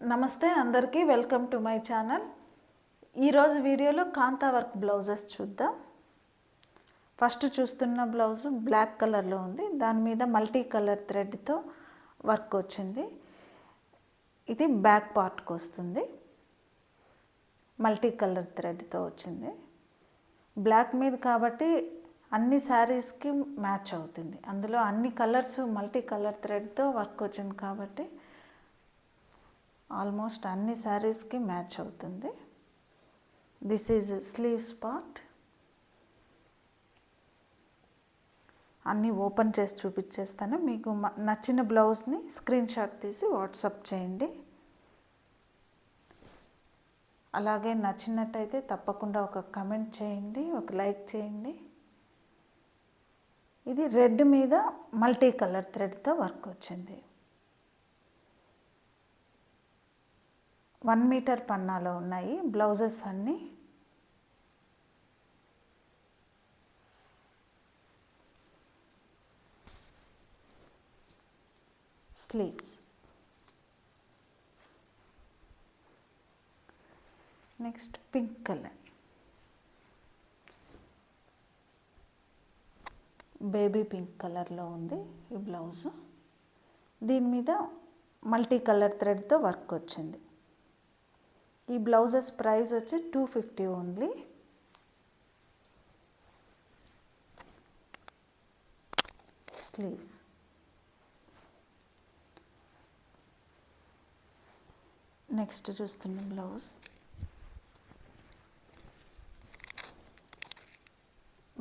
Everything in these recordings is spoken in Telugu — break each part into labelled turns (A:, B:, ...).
A: నమస్తే అందరికీ, వెల్కమ్ టు మై ఛానల్. ఈరోజు వీడియోలో కాంతా వర్క్ బ్లౌజెస్ చూద్దాం. ఫస్ట్ చూస్తున్న బ్లౌజు బ్లాక్ కలర్లో ఉంది. దాని మీద మల్టీ కలర్ థ్రెడ్తో వర్క్ వచ్చింది. ఇది బ్యాక్ పార్ట్కి వస్తుంది. మల్టీ కలర్ థ్రెడ్తో వచ్చింది. బ్లాక్ మీద కాబట్టి అన్ని శారీస్కి మ్యాచ్ అవుతుంది. అందులో అన్ని కలర్స్ మల్టీ కలర్ థ్రెడ్తో వర్క్ వచ్చింది కాబట్టి ఆల్మోస్ట్ అన్ని శారీస్కి మ్యాచ్ అవుతుంది. This is sleeves part. అన్నీ ఓపెన్ చేసి చూపించేస్తాను. మీకు నచ్చిన బ్లౌజ్ని స్క్రీన్ షాట్ తీసి వాట్సాప్ చేయండి. అలాగే నచ్చినట్టయితే తప్పకుండా ఒక కమెంట్ చేయండి, ఒక లైక్ చేయండి. ఇది రెడ్ మీద మల్టీ కలర్ థ్రెడ్తో వర్క్ వచ్చింది. 1 మీటర్ పన్నాలో ఉన్నాయి బ్లౌజెస్ అన్నీ. Sleeves. Next pink colour, baby pink కలర్లో ఉంది ఈ బ్లౌజ్. దీని మీద మల్టీ కలర్ థ్రెడ్తో వర్క్ వచ్చింది. ఈ బ్లౌజెస్ ప్రైస్ వచ్చి 250 ఓన్లీ. స్లీవ్స్. నెక్స్ట్ చూస్తున్న బ్లౌజ్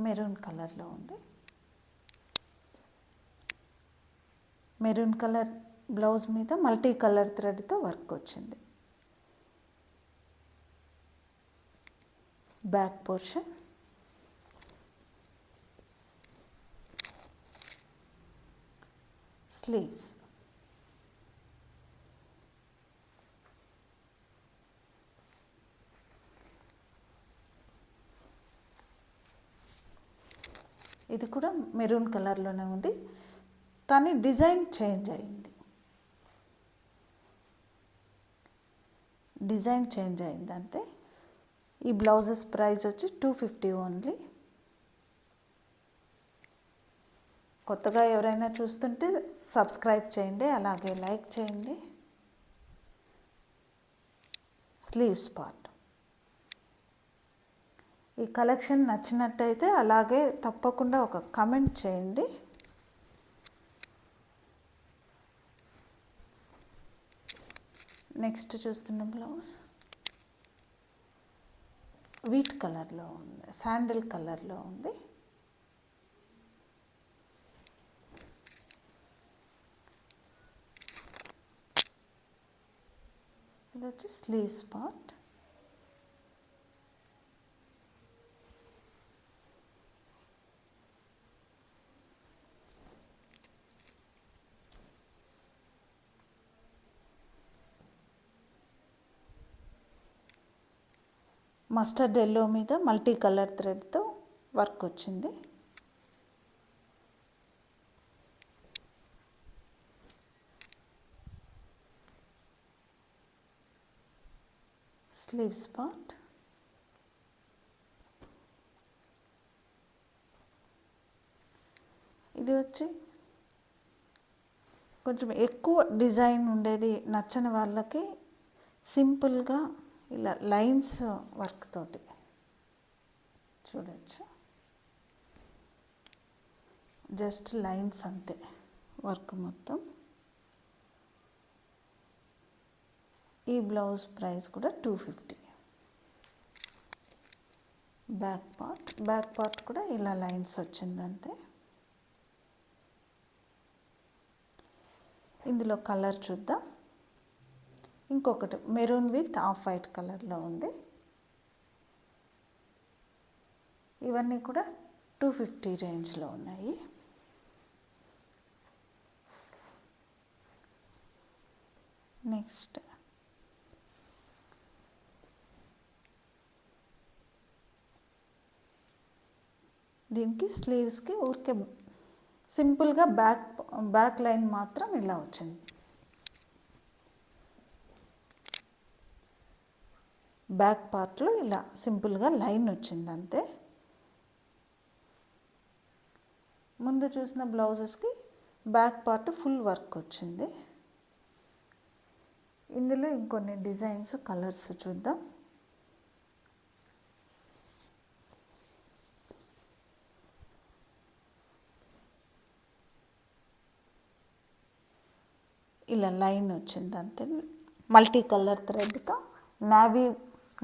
A: మెరూన్ కలర్లో ఉంది. మెరూన్ కలర్ బ్లౌజ్ మీద మల్టీ కలర్ థ్రెడ్తో వర్క్ వచ్చింది. Back portion. స్లీవ్స్. ఇది కూడా మెరూన్ కలర్లోనే ఉంది, కానీ డిజైన్ చేంజ్ అయింది. అంతే. ఈ బ్లౌజెస్ ప్రైస్ వచ్చి 250 ఓన్లీ. కొత్తగా ఎవరైనా చూస్తుంటే సబ్స్క్రైబ్ చేయండి, అలాగే లైక్ చేయండి. Sleeves part. ఈ కలెక్షన్ నచ్చినట్టయితే అలాగే తప్పకుండా ఒక కమెంట్ చేయండి. నెక్స్ట్ చూస్తున్న బ్లౌజ్ వీట్ కలర్లో ఉంది, శాండిల్ కలర్లో ఉంది. ఇది వచ్చి స్లీవ్స్ పార్ట్. మస్టర్డ్ ఎల్లో మీద మల్టీ కలర్ థ్రెడ్తో వర్క్ వచ్చింది. Sleeves part. ఇది వచ్చి కొంచెం ఎక్కువ డిజైన్ ఉండేది నచ్చని వాళ్ళకి సింపుల్గా ఇలా లైన్స్ వర్క్ తోటి చూడొచ్చు. జస్ట్ లైన్స్ అంతే వర్క్ మొత్తం. ఈ బ్లౌజ్ ప్రైస్ కూడా 250. బ్యాక్ పార్ట్ కూడా ఇలా లైన్స్ వచ్చింది అంతే. ఇందులో కలర్ చూద్దాం. ఇంకొకటి మెరూన్ విత్ ఆఫ్ వైట్ కలర్లో ఉంది. ఇవన్నీ కూడా 250 రేంజ్లో ఉన్నాయి. నెక్స్ట్ దీనికి స్లీవ్స్కి ఊరికే సింపుల్గా బ్యాక్ లైన్ మాత్రం ఇలా వచ్చింది. బ్యాక్ పార్ట్లో ఇలా సింపుల్గా లైన్ వచ్చింది అంతే. ముందు చూసిన బ్లౌజెస్కి బ్యాక్ పార్ట్ ఫుల్ వర్క్ వచ్చింది. ఇందులో ఇంకొన్ని డిజైన్స్ కలర్స్ చూద్దాం. ఇలా లైన్ వచ్చింది అంతే. మల్టీ కలర్ థ్రెడ్తో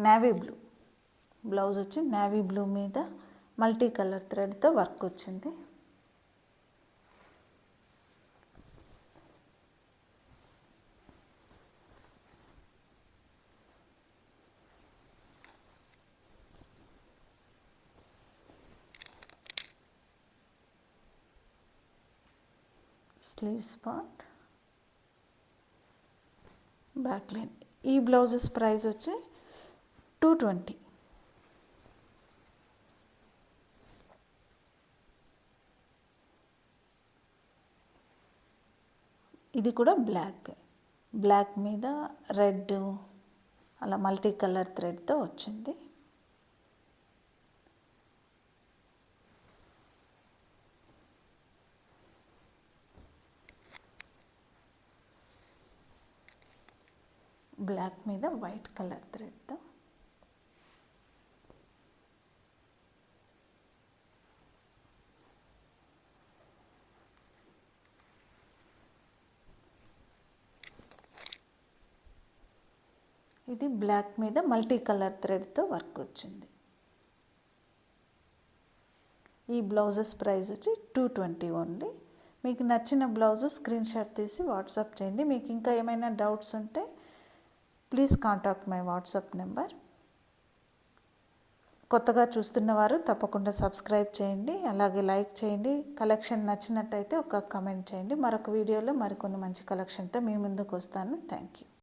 A: నేవీ బ్లూ బ్లౌజ్ వచ్చి నేవీ బ్లూ మీద మల్టీ కలర్ థ్రెడ్తో వర్క్ వచ్చింది. Sleeves part, back line. ఈ బ్లౌజెస్ ప్రైస్ వచ్చి 220. ఇది కూడా బ్లాక్ మీద రెడ్ అలా మల్టీ కలర్ థ్రెడ్తో వచ్చింది. బ్లాక్ మీద వైట్ కలర్ థ్రెడ్తో. ఇది బ్లాక్ మీద మల్టీ కలర్ థ్రెడ్తో వర్క్ వచ్చింది. ఈ బ్లౌజెస్ ప్రైస్ వచ్చి 220 ఓన్లీ. మీకు నచ్చిన బ్లౌజు స్క్రీన్ షాట్ తీసి వాట్సాప్ చేయండి. మీకు ఇంకా ఏమైనా డౌట్స్ ఉంటే please contact my WhatsApp number. కొత్తగా చూస్తున్న వారు తప్పకుండా సబ్స్క్రైబ్ చేయండి, అలాగే లైక్ చేయండి. కలెక్షన్ నచ్చినట్టయితే ఒక కమెంట్ చేయండి. మరొక వీడియోలో మరికొన్ని మంచి కలెక్షన్తో మీ ముందుకు వస్తాను. Thank you.